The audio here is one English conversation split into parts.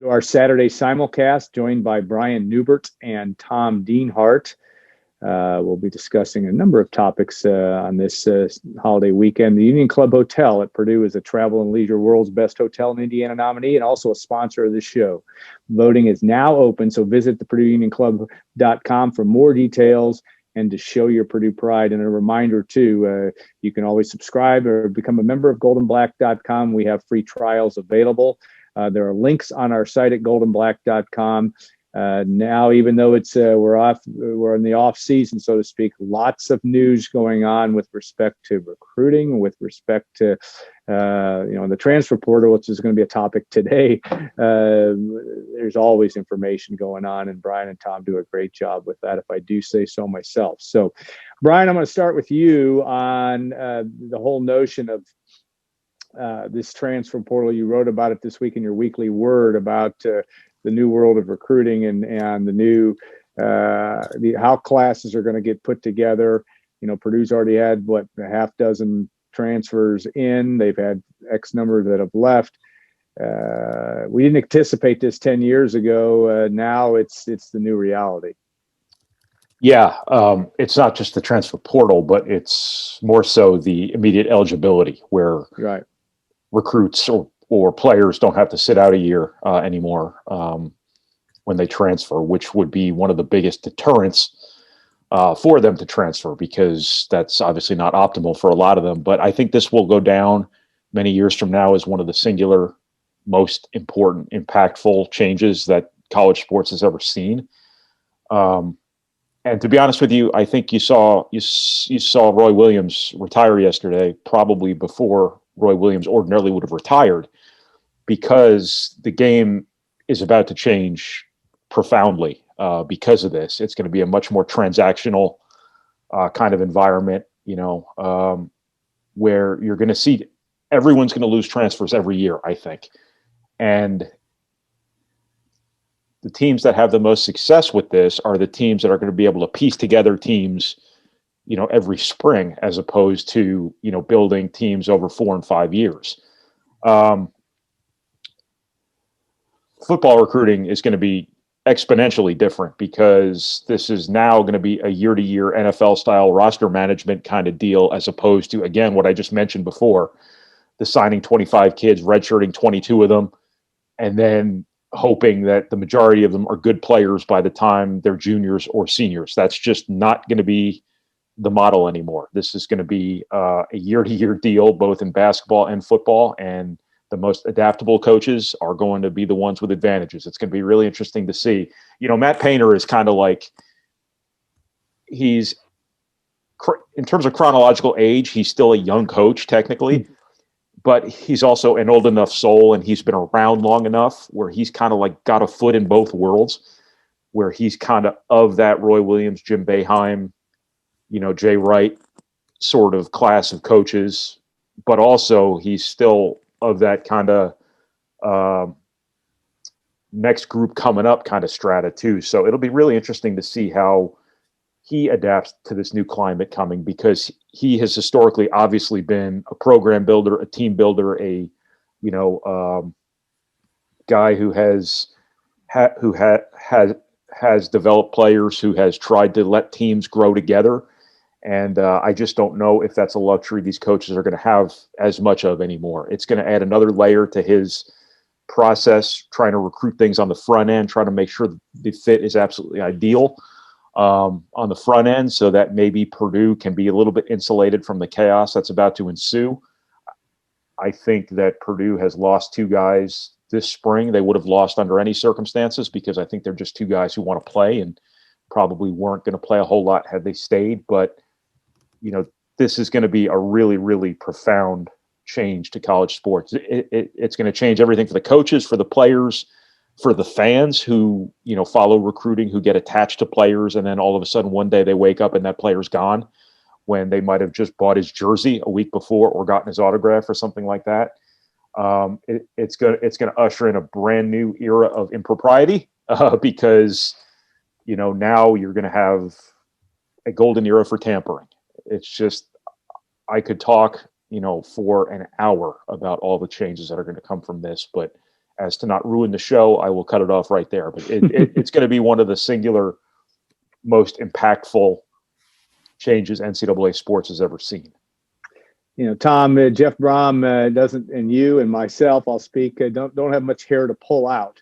To our Saturday simulcast, joined by Neubert and Tom Dienhart. We'll be discussing a number of topics on this holiday weekend. The Union Club Hotel at Purdue is a Travel and Leisure World's Best Hotel in Indiana nominee and also a sponsor of the show. Voting is now open, so visit the PurdueUnionClub.com for more details and to show your Purdue pride. And a reminder, too, you can always subscribe or become a member of goldenblack.com. We have free trials available. There are links on our site at goldenblack.com. Now, even though we're in the off season, so to speak, lots of news going on with respect to recruiting, with respect to, the transfer portal, which is going to be a topic today. There's always information going on, and Brian and Tom do a great job with that, if I do say so myself. So, Brian, I'm going to start with you on the whole notion of this transfer portal. You wrote about it this week in your weekly word about the new world of recruiting and the new how classes are going to get put together. Purdue's already had a half dozen transfers in. They've had X number that have left. We didn't anticipate this 10 years ago. Now it's the new reality. Yeah, it's not just the transfer portal, but it's more so the immediate eligibility where recruits or players don't have to sit out a year anymore when they transfer, which would be one of the biggest deterrents for them to transfer, because that's obviously not optimal for a lot of them. But I think this will go down many years from now as one of the singular most important, impactful changes that college sports has ever seen. And to be honest with you, I think you saw Roy Williams retire yesterday, probably before Roy Williams ordinarily would have retired, because the game is about to change profoundly because of this. It's going to be a much more transactional kind of environment, where you're going to see everyone's going to lose transfers every year, I think. And the teams that have the most success with this are the teams that are going to be able to piece together teams, every spring, as opposed to, building teams over 4 and 5 years. Football recruiting is going to be exponentially different, because this is now going to be a year-to-year NFL-style roster management kind of deal, as opposed to, again, what I just mentioned before, the signing 25 kids, redshirting 22 of them, and then hoping that the majority of them are good players by the time they're juniors or seniors. That's just not going to be the model anymore. This is going to be a year-to-year deal, both in basketball and football, and the most adaptable coaches are going to be the ones with advantages. It's going to be really interesting to see. Matt Painter is kind of like, he's, in terms of chronological age, he's still a young coach technically, but he's also an old enough soul, and he's been around long enough where he's kind of like got a foot in both worlds, where he's kind of that Roy Williams, Jim Boeheim, Jay Wright sort of class of coaches, but also he's still of that kind of next group coming up kind of strata too. So it'll be really interesting to see how he adapts to this new climate coming, because he has historically obviously been a program builder, a team builder, a guy who has developed players, who has tried to let teams grow together. And I just don't know if that's a luxury these coaches are going to have as much of anymore. It's going to add another layer to his process, trying to recruit things on the front end, trying to make sure the fit is absolutely ideal on the front end, so that maybe Purdue can be a little bit insulated from the chaos that's about to ensue. I think that Purdue has lost 2 guys this spring they would have lost under any circumstances, because I think they're just 2 guys who want to play and probably weren't going to play a whole lot had they stayed. But this is going to be a really, really profound change to college sports. It's going to change everything for the coaches, for the players, for the fans who, follow recruiting, who get attached to players. And then all of a sudden one day they wake up and that player's gone, when they might have just bought his jersey a week before or gotten his autograph or something like that. It's going to usher in a brand new era of impropriety because, now you're going to have a golden era for tampering. It's just, I could talk, for an hour about all the changes that are going to come from this, but as to not ruin the show, I will cut it off right there. But it's going to be one of the singular most impactful changes NCAA sports has ever seen. Tom, Jeff Brom doesn't, and you and myself, I'll speak, don't have much hair to pull out.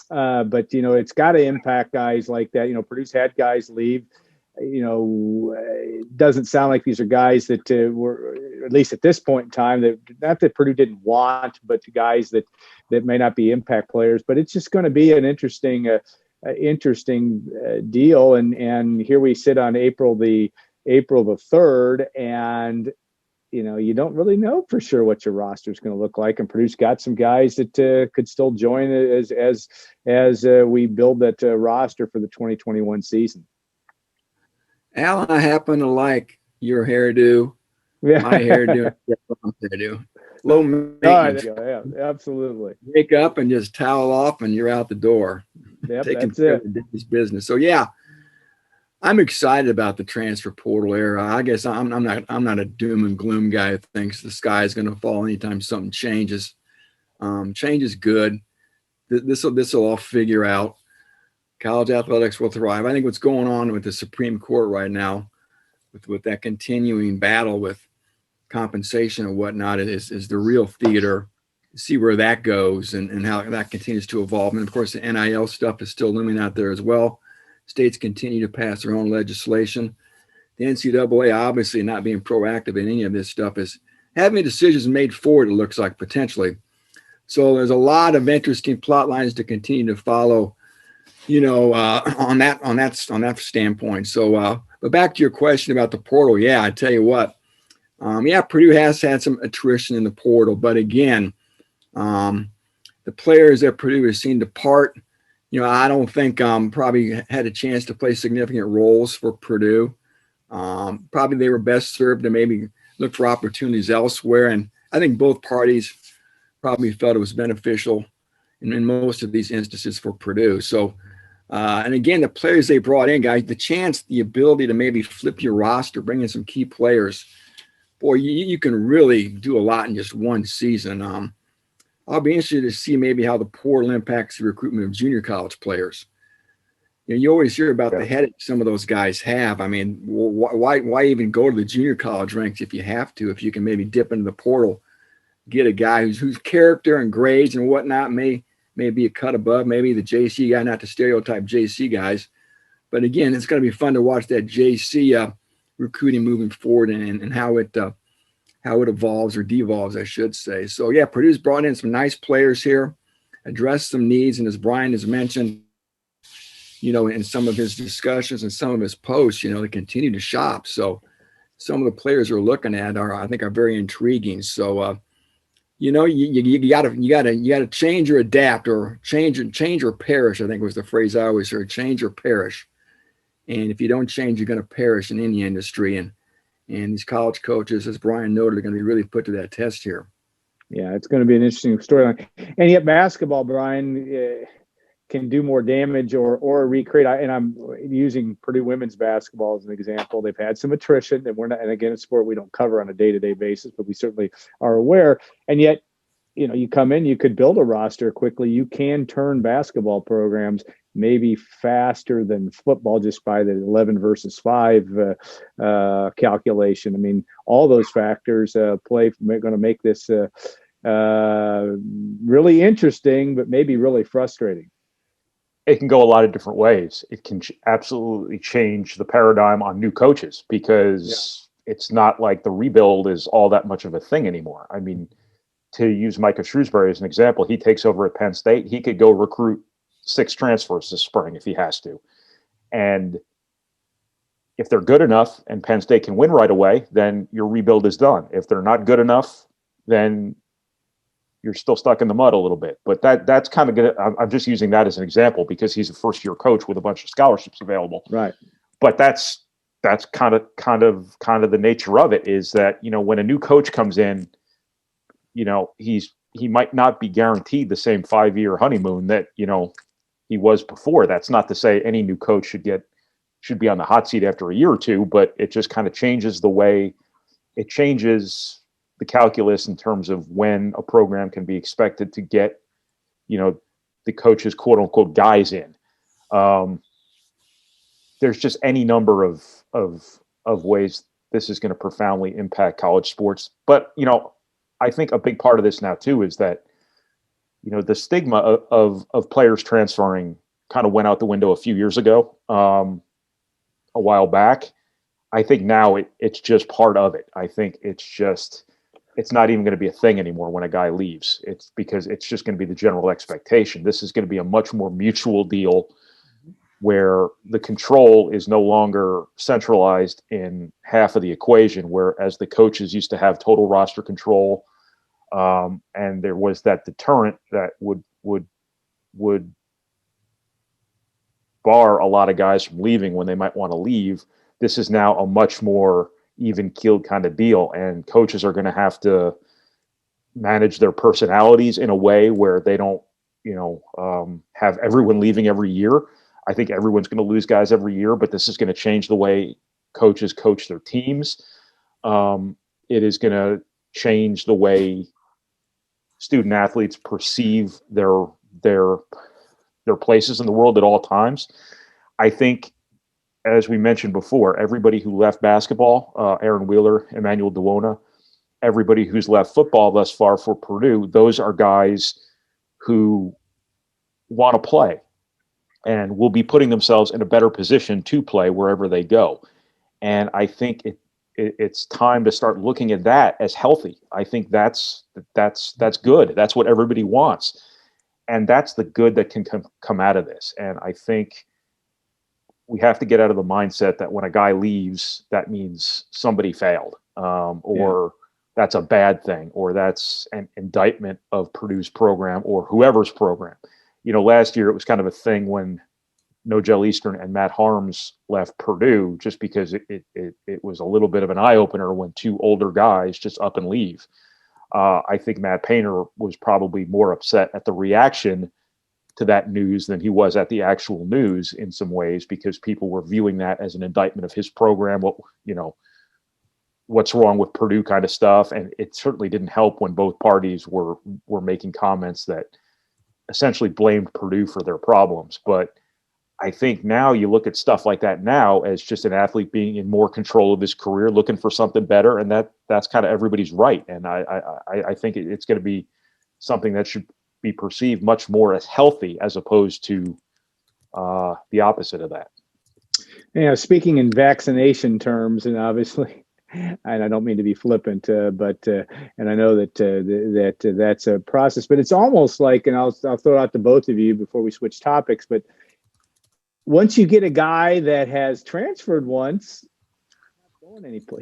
But, it's got to impact guys like that. Purdue's had guys leave. It doesn't sound like these are guys that were, at least at this point in time, that not that Purdue didn't want, but the guys that may not be impact players. But it's just going to be an interesting deal. And here we sit on April the 3rd, and you don't really know for sure what your roster is going to look like. And Purdue's got some guys that could still join as we build that roster for the 2021 season. Alan, I happen to like your hairdo, my hairdo, hairdo. Low maintenance. Yeah, absolutely. Wake up and just towel off, and you're out the door. Yep, taking care of the business. So yeah, I'm excited about the transfer portal era. I guess I'm not a doom and gloom guy who thinks the sky is going to fall anytime something changes. Change is good. This will all figure out. College athletics will thrive. I think what's going on with the Supreme Court right now, with that continuing battle with compensation and whatnot, is the real theater. See where that goes and how that continues to evolve. And of course, the NIL stuff is still looming out there as well. States continue to pass their own legislation. The NCAA, obviously not being proactive in any of this stuff, is having decisions made for it, it looks like, potentially. So there's a lot of interesting plot lines to continue to follow, on that standpoint. So, but back to your question about the portal. Yeah, I tell you what. Purdue has had some attrition in the portal, but again, the players that Purdue has seen depart, I don't think probably had a chance to play significant roles for Purdue. Probably they were best served to maybe look for opportunities elsewhere. And I think both parties probably felt it was beneficial in most of these instances for Purdue. So, and again, the players they brought in, guys, the ability to maybe flip your roster, bring in some key players, boy, you can really do a lot in just one season. I'll be interested to see maybe how the portal impacts the recruitment of junior college players. You always hear about the headache some of those guys have. I mean, why even go to the junior college ranks if you have to, if you can maybe dip into the portal, get a guy whose character and grades and whatnot may be a cut above, maybe the JC guy, not to stereotype JC guys. But again, it's going to be fun to watch that JC recruiting moving forward and how it evolves or devolves, I should say. So yeah, Purdue's brought in some nice players here, addressed some needs, and as Brian has mentioned, in some of his discussions and some of his posts, they continue to shop. So some of the players we're looking at I think are very intriguing. So you gotta change or adapt, or change or perish, I think was the phrase I always heard, change or perish. And if you don't change, you're going to perish in any industry. And these college coaches, as Brian noted, are going to be really put to that test here. Yeah, it's going to be an interesting storyline. And yet basketball, Brian, can do more damage or recreate. And I'm using Purdue women's basketball as an example. They've had some attrition, and again, it's a sport we don't cover on a day-to-day basis, but we certainly are aware. And yet, you come in, you could build a roster quickly. You can turn basketball programs maybe faster than football just by the 11 versus 5 calculation. I mean, all those factors are going to make this really interesting, but maybe really frustrating. It can go a lot of different ways. It can absolutely change the paradigm on new coaches, because it's not like the rebuild is all that much of a thing anymore. I mean, to use Micah Shrewsbury as an example, he takes over at Penn State. He could go recruit 6 transfers this spring if he has to. And if they're good enough and Penn State can win right away, then your rebuild is done. If they're not good enough, then you're still stuck in the mud a little bit. But that's kind of good. I'm just using that as an example because he's a first-year coach with a bunch of scholarships available. Right. But that's kind of the nature of it, is that, when a new coach comes in, he might not be guaranteed the same 5-year honeymoon that, he was before. That's not to say any new coach should be on the hot seat after a year or two, but it just kind of changes it changes the calculus in terms of when a program can be expected to get the coach's quote unquote guys in. There's just any number of ways this is going to profoundly impact college sports. But, I think a big part of this now too is that, the stigma of players transferring kind of went out the window a few years ago, a while back. I think now it's just part of it. I think it's not even going to be a thing anymore when a guy leaves. It's because it's just going to be the general expectation. This is going to be a much more mutual deal where the control is no longer centralized in half of the equation, whereas the coaches used to have total roster control. And there was that deterrent that would bar a lot of guys from leaving when they might want to leave. This is now a much more even-keeled kind of deal, and coaches are going to have to manage their personalities in a way where they don't, have everyone leaving every year. I think everyone's going to lose guys every year, but this is going to change the way coaches coach their teams. It is going to change the way student athletes perceive their places in the world at all times. I think, as we mentioned before, everybody who left basketball, Aaron Wheeler, Emmanuel Duona, everybody who's left football thus far for Purdue, those are guys who want to play and will be putting themselves in a better position to play wherever they go. And I think it's time to start looking at that as healthy. I think that's good. That's what everybody wants. And that's the good that can come out of this. And I think we have to get out of the mindset that when a guy leaves, that means somebody failed, or that's a bad thing, or that's an indictment of Purdue's program or whoever's program. Last year it was kind of a thing when Nogel Eastern and Matt Harms left Purdue, just because it was a little bit of an eye opener when two older guys just up and leave. I think Matt Painter was probably more upset at the reaction to that news than he was at the actual news in some ways, because people were viewing that as an indictment of his program. What's wrong with Purdue kind of stuff. And it certainly didn't help when both parties were making comments that essentially blamed Purdue for their problems. But I think now you look at stuff like that now as just an athlete being in more control of his career, looking for something better. And that's kind of everybody's right. And I think it's going to be something that should be perceived much more as healthy as opposed to the opposite of that. Speaking in vaccination terms, and obviously, and I don't mean to be flippant, but and I know that that's a process, but it's almost like, and I'll throw it out to both of you before we switch topics, but once you get a guy that has transferred once,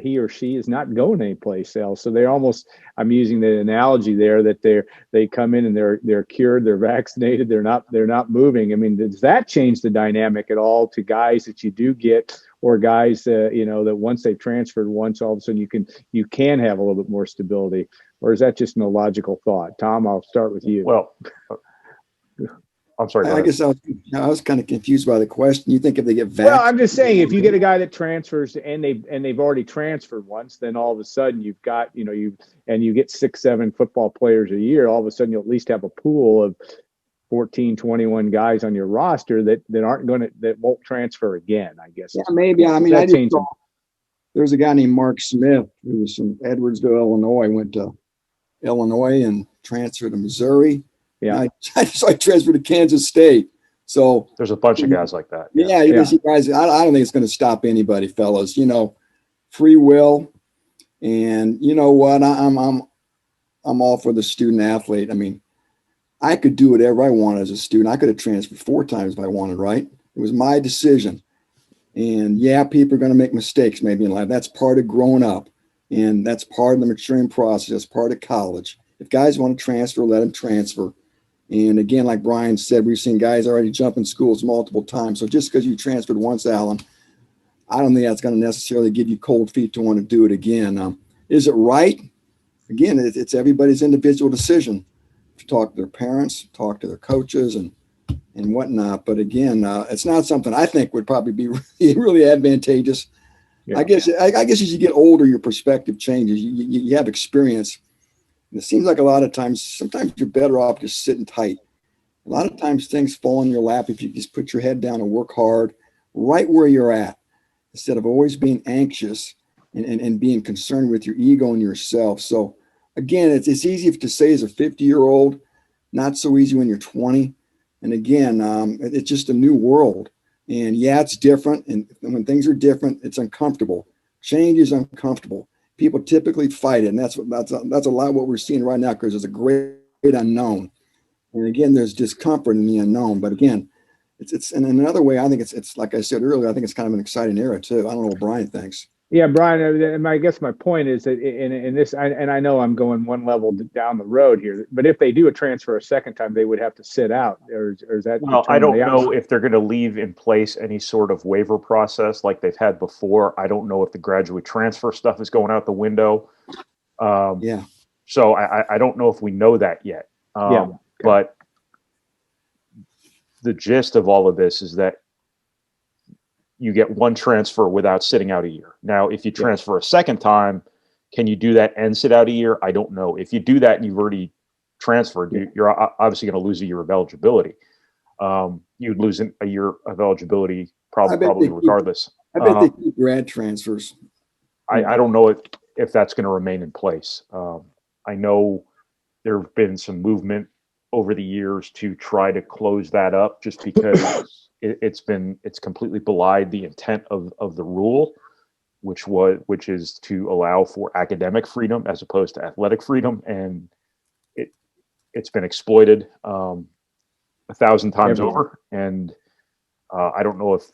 he or she is not going anyplace else. So they're almost, I'm using the analogy there that they come in and they're cured, they're vaccinated, they're not moving. I mean, does that change the dynamic at all to guys that you do get, or guys that once they've transferred once, all of a sudden you can have a little bit more stability? Or is that just an illogical thought? Tom, I'll start with you. Well, I'm sorry. I guess I was kind of confused by the question. You think if they get vaccinated? Well, I'm just saying, if you get a guy that transfers and they've already transferred once, then all of a sudden you've got, you get 6-7 football players a year. All of a sudden you'll at least have a pool of 14, 21 guys on your roster that won't transfer again, I guess. Yeah, maybe. I mean, there's a guy named Mark Smith who was from Edwardsville, Illinois, went to Illinois and transferred to Missouri. Yeah, I transferred to Kansas State. So there's a bunch of guys like that. Yeah, you can see guys. I don't think it's going to stop anybody, fellas. Free will, and you know what? I'm all for the student athlete. I mean, I could do whatever I wanted as a student. I could have transferred 4 times if I wanted. Right? It was my decision. And people are going to make mistakes maybe in life. That's part of growing up, and that's part of the maturing process. That's part of college. If guys want to transfer, let them transfer. And again, like Brian said, we've seen guys already jump in schools multiple times. So just because you transferred once, Alan, I don't think that's going to necessarily give you cold feet to want to do it again. Is it right? Again, it's everybody's individual decision to talk to their parents, talk to their coaches, and whatnot. But again, it's not something I think would probably be really, really advantageous. Yeah. I guess as you get older, your perspective changes. You have experience. And it seems like a lot of times, sometimes you're better off just sitting tight A lot of times things fall in your lap if you just put your head down and work hard right where you're at, instead of always being anxious and being concerned with your ego and yourself. So again, it's easy to say as a 50-year-old, not so easy when you're 20. And again, it's just a new world. And yeah, it's different. And when things are different, it's uncomfortable. Change is uncomfortable. People typically fight it. And that's a lot of what we're seeing right now, because there's a great unknown. And again, there's discomfort in the unknown. But again, it's in another way, I think it's like I said earlier, I think it's kind of an exciting era too. I don't know what Brian thinks. Yeah, Brian, I guess my point is that in this, and I know I'm going one level down the road here, but if they do a transfer a second time, they would have to sit out, or is that? Well, I don't know if they're going to leave in place any sort of waiver process like they've had before. I don't know if the graduate transfer stuff is going out the window. Yeah. So I don't know if we know that yet. Yeah. But the gist of all of this is that you get one transfer without sitting out a year. Now, if you transfer a second time, can you do that and sit out a year? I don't know. If you do that and you've already transferred, you're obviously going to lose a year of eligibility. You'd lose a year of eligibility probably regardless. I bet they keep grad transfers. I don't know if that's going to remain in place. I know there have been some movement over the years to try to close that up, just because it's completely belied the intent of the rule, which is to allow for academic freedom as opposed to athletic freedom, and it's been exploited 1,000 times over. And I don't know if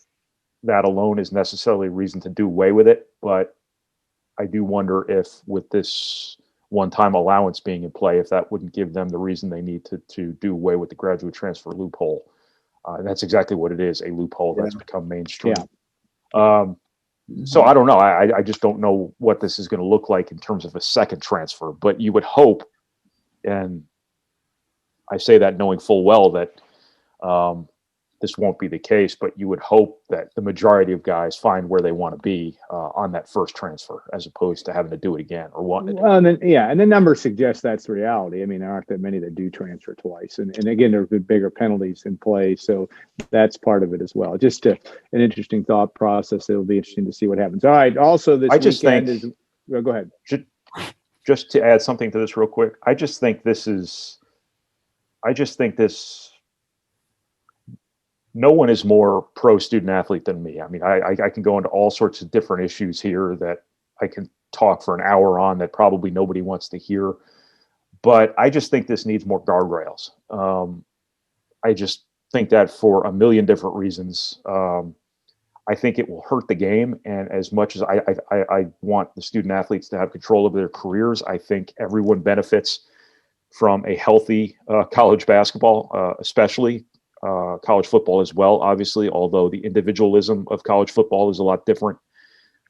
that alone is necessarily a reason to do away with it, but I do wonder if with this one-time allowance being in play, if that wouldn't give them the reason they need to do away with the graduate transfer loophole. And that's exactly what it is, a loophole that's become mainstream. So I don't know. I just don't know what this is going to look like in terms of a second transfer. But you would hope, and I say that knowing full well that this won't be the case, but you would hope that the majority of guys find where they want to be on that first transfer, as opposed to having to do it again or wanting to do it. And the numbers suggest that's the reality. I mean, there aren't that many that do transfer twice, and again, there have been bigger penalties in play, so that's part of it as well. Just an interesting thought process. It'll be interesting to see what happens. All right. Also, this weekend is. Well, go ahead. Just to add something to this real quick, I just think this. No one is more pro student athlete than me. I mean, I can go into all sorts of different issues here that I can talk for an hour on that probably nobody wants to hear. But I just think this needs more guardrails. I just think that for a million different reasons. I think it will hurt the game. And as much as I want the student athletes to have control over their careers, I think everyone benefits from a healthy college basketball, especially. College football as well, obviously, although the individualism of college football is a lot different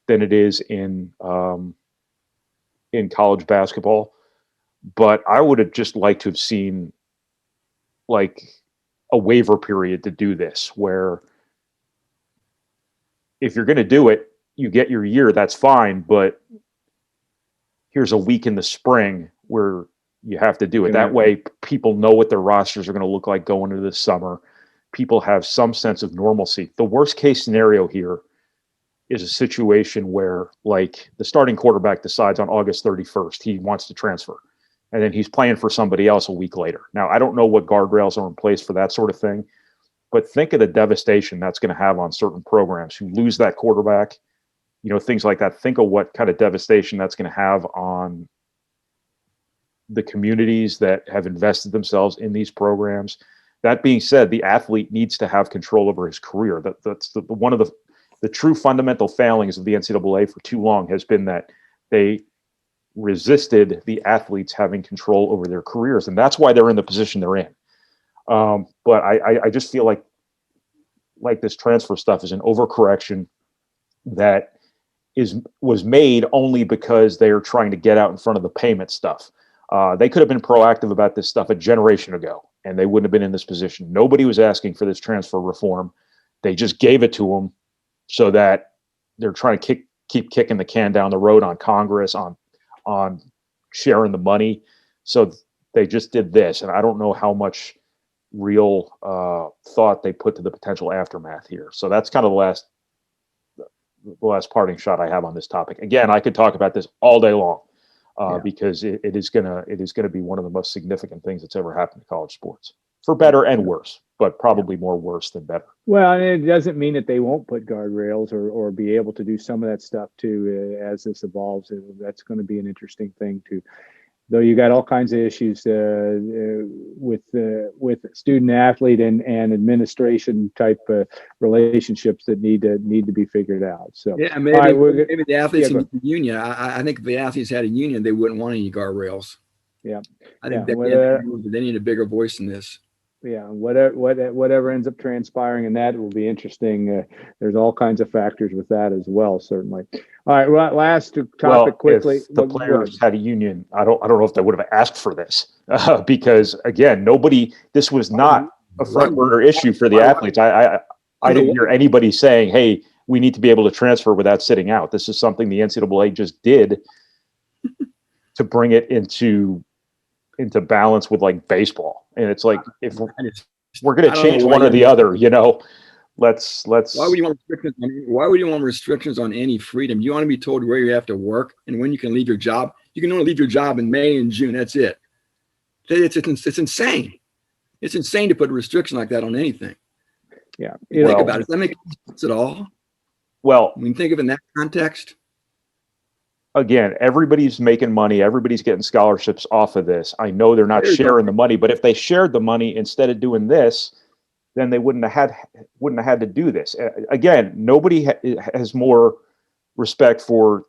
than it is in college basketball. But I would have just liked to have seen like a waiver period to do this, where if you're going to do it, you get your year, that's fine. But here's a week in the spring where you have to do it. That way people know what their rosters are going to look like going into the summer. People have some sense of normalcy. The worst case scenario here is a situation where, like, the starting quarterback decides on August 31st he wants to transfer, and then he's playing for somebody else a week later. Now, I don't know what guardrails are in place for that sort of thing, but think of the devastation that's going to have on certain programs who lose that quarterback, things like that. Think of what kind of devastation that's going to have on the communities that have invested themselves in these programs. That being said, the athlete needs to have control over his career. That's one of the true fundamental failings of the NCAA for too long has been that they resisted the athletes having control over their careers, and that's why they're in the position they're in. But I just feel like this transfer stuff is an overcorrection that was made only because they are trying to get out in front of the payment stuff. They could have been proactive about this stuff a generation ago, and they wouldn't have been in this position. Nobody was asking for this transfer reform. They just gave it to them so that they're trying to keep kicking the can down the road on Congress, on sharing the money. So they just did this, and I don't know how much real thought they put to the potential aftermath here. So that's kind of the last parting shot I have on this topic. Again, I could talk about this all day long because it is gonna be one of the most significant things that's ever happened to college sports, for better and worse, but probably more worse than better. Well, and it doesn't mean that they won't put guardrails or be able to do some of that stuff too as this evolves. That's going to be an interesting thing too. Though you got all kinds of issues with student athlete and administration type relationships that need to be figured out. So yeah, maybe the athletes need a union. I think if the athletes had a union, they wouldn't want any guardrails. Yeah, I think they need a bigger voice in this. Yeah, whatever ends up transpiring in that, it will be interesting. There's all kinds of factors with that as well, certainly. All right, well, last topic quickly. If the players had a union, I don't know if they would have asked for this because again, this was not a front burner issue for the athletes. I didn't hear anybody saying, "Hey, we need to be able to transfer without sitting out." This is something the NCAA just did to bring it into balance with like baseball. And it's like, if we're going to change one or the other, let's. Why would you want restrictions? Why would you want restrictions on any freedom? You want to be told where you have to work and when you can leave your job. You can only leave your job in May and June. That's it. It's insane. It's insane to put a restriction like that on anything. Yeah. Think about it. Does that make sense at all? Well, when you think of it in that context. Again, everybody's making money. Everybody's getting scholarships off of this. I know they're not sharing the money, but if they shared the money instead of doing this, then they wouldn't have had to do this. Again, nobody has more respect for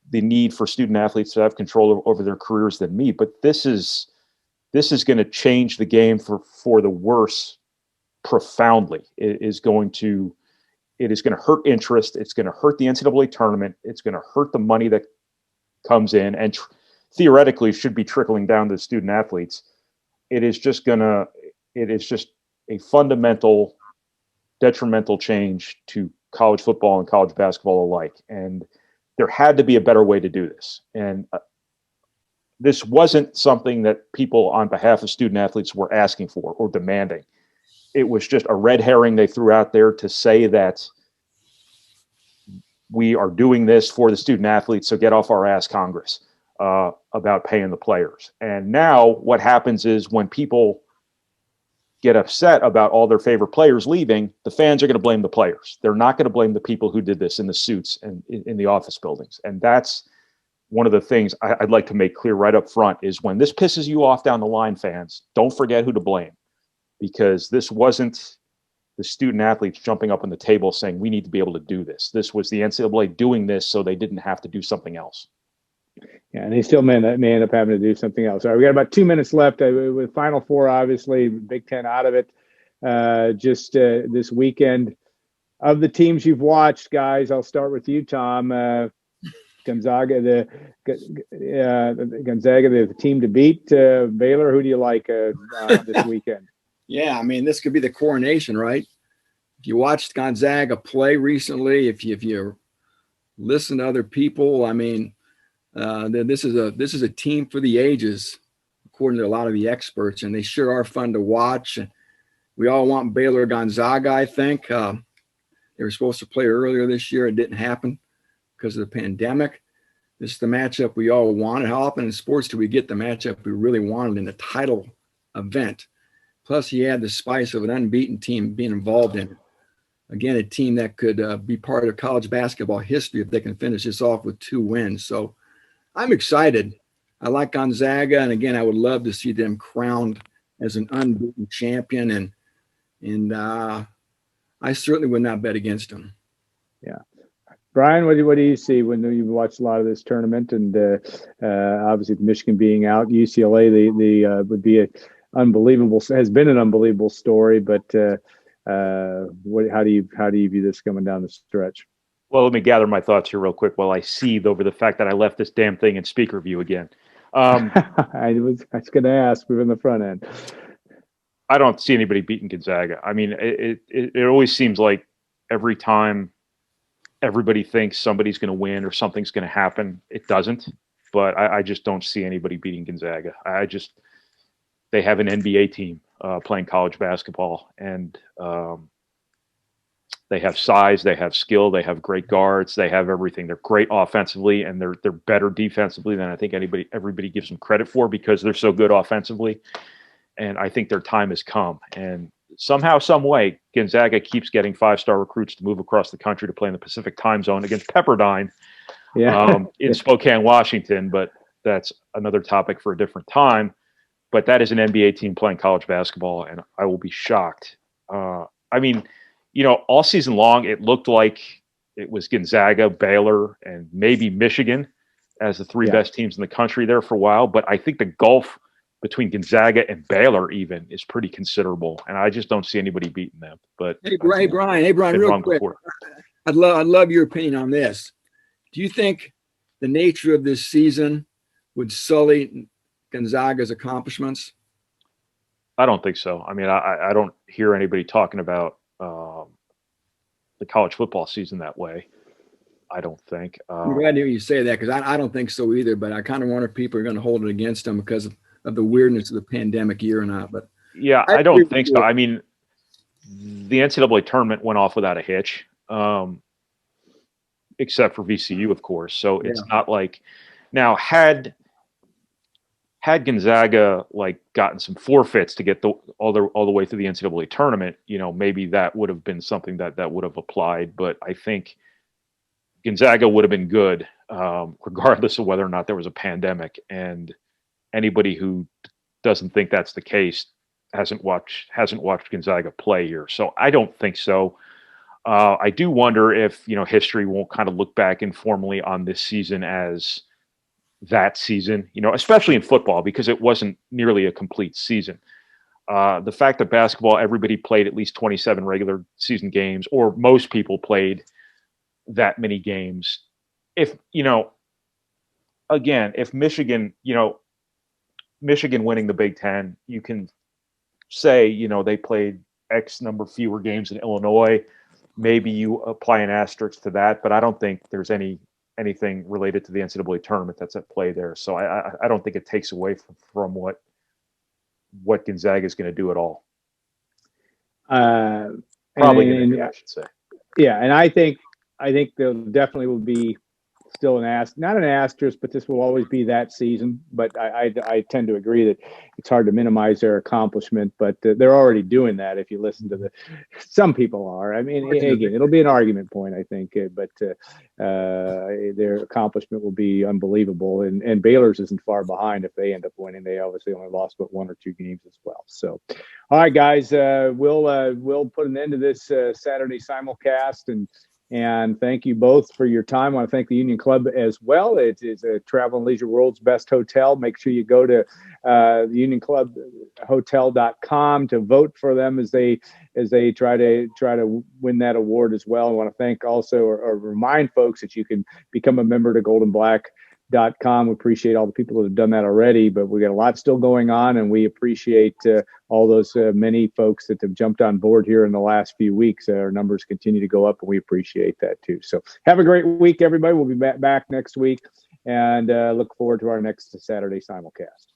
the need for student athletes to have control over their careers than me. But this is going to change the game for the worse profoundly. It is going to hurt interest. It's going to hurt the NCAA tournament. It's going to hurt the money that comes in and theoretically should be trickling down to student athletes. It is just a fundamental detrimental change to college football and college basketball alike. And there had to be a better way to do this. And this wasn't something that people on behalf of student athletes were asking for or demanding. It was just a red herring they threw out there to say that we are doing this for the student athletes, so get off our ass, Congress, about paying the players. And now what happens is when people get upset about all their favorite players leaving, the fans are going to blame the players. They're not going to blame the people who did this in the suits and in the office buildings. And that's one of the things I'd like to make clear right up front is when this pisses you off down the line, fans, don't forget who to blame. Because this wasn't the student athletes jumping up on the table saying, we need to be able to do this. This was the NCAA doing this so they didn't have to do something else. Yeah, and they still may end up having to do something else. All right, we got about 2 minutes left. With Final Four, obviously, Big Ten out of it. Just this weekend, of the teams you've watched, guys, I'll start with you, Tom. Gonzaga, the team to beat. Baylor, who do you like this weekend? Yeah, I mean, this could be the coronation, right? If you watched Gonzaga play recently, if you listen to other people, I mean, this is a team for the ages, according to a lot of the experts, and they sure are fun to watch. We all want Baylor Gonzaga, I think. They were supposed to play earlier this year. It didn't happen because of the pandemic. This is the matchup we all wanted. How often in sports do we get the matchup we really wanted in a title event? Plus, he had the spice of an unbeaten team being involved in it. Again, a team that could be part of college basketball history if they can finish this off with 2 wins. So I'm excited. I like Gonzaga. And again, I would love to see them crowned as an unbeaten champion. And I certainly would not bet against them. Yeah. Brian, what do you see when you've watched a lot of this tournament? And obviously Michigan being out, UCLA, would be has been an unbelievable story, but how do you view this coming down the stretch? Well, let me gather my thoughts here real quick while I seethe over the fact that I left this damn thing in speaker view again. I was going to ask. We're in the front end. I don't see anybody beating Gonzaga. I mean, it always seems like every time everybody thinks somebody's going to win or something's going to happen, it doesn't. But I just don't see anybody beating Gonzaga. they have an NBA team playing college basketball, and they have size, they have skill, they have great guards, they have everything. They're great offensively, and they're better defensively than I think everybody gives them credit for, because they're so good offensively. And I think their time has come. And somehow, some way, Gonzaga keeps getting 5-star recruits to move across the country to play in the Pacific time zone against Pepperdine in Spokane, Washington. But that's another topic for a different time. But that is an NBA team playing college basketball, and I will be shocked. I mean, all season long, it looked like it was Gonzaga, Baylor, and maybe Michigan as the three best teams in the country there for a while. But I think the gulf between Gonzaga and Baylor even is pretty considerable, and I just don't see anybody beating them. But hey, Brian, real quick, I'd love your opinion on this. Do you think the nature of this season would sully Gonzaga's accomplishments? I don't think so. I mean, I don't hear anybody talking about the college football season that way. I don't think. I'm glad to hear you say that, because I don't think so either. But I kind of wonder if people are going to hold it against them because of the weirdness of the pandemic year or not. But yeah, I don't think so. I mean, the NCAA tournament went off without a hitch, except for VCU, of course. So it's not like now had Gonzaga gotten some forfeits to get all the way through the NCAA tournament, maybe that would have been something that would have applied. But I think Gonzaga would have been good, regardless of whether or not there was a pandemic. And anybody who doesn't think that's the case hasn't watched Gonzaga play here. So I don't think so. I do wonder if history won't kind of look back informally on this season as that season, especially in football, because it wasn't nearly a complete season. The fact that basketball, everybody played at least 27 regular season games, or most people played that many games. If, again, if Michigan winning the Big Ten, you can say, they played X number fewer games in Illinois. Maybe you apply an asterisk to that, but I don't think there's anything related to the NCAA tournament that's at play there. So I don't think it takes away from what Gonzaga is going to do at all. Probably going to do, I should say. Yeah, and I think there definitely will be still not an asterisk, but this will always be that season. But I tend to agree that it's hard to minimize their accomplishment, but they're already doing that. If you listen to some people are. I mean, again, it'll be an argument point, I think, but their accomplishment will be unbelievable. And Baylor's isn't far behind if they end up winning. They obviously only lost but 1 or 2 games as well. So, all right, guys, we'll put an end to this Saturday simulcast, and thank you both for your time. I want to thank the Union Club as well. It is a Travel and Leisure World's best hotel. Make sure you go to unionclubhotel.com to vote for them as they try to win that award as well. I want to thank also or remind folks that you can become a member to goldenblack.com. We appreciate all the people that have done that already, but we got a lot still going on, and we appreciate all those many folks that have jumped on board here in the last few weeks. Our numbers continue to go up, and we appreciate that too. So have a great week, everybody. We'll be back next week, and look forward to our next Saturday simulcast.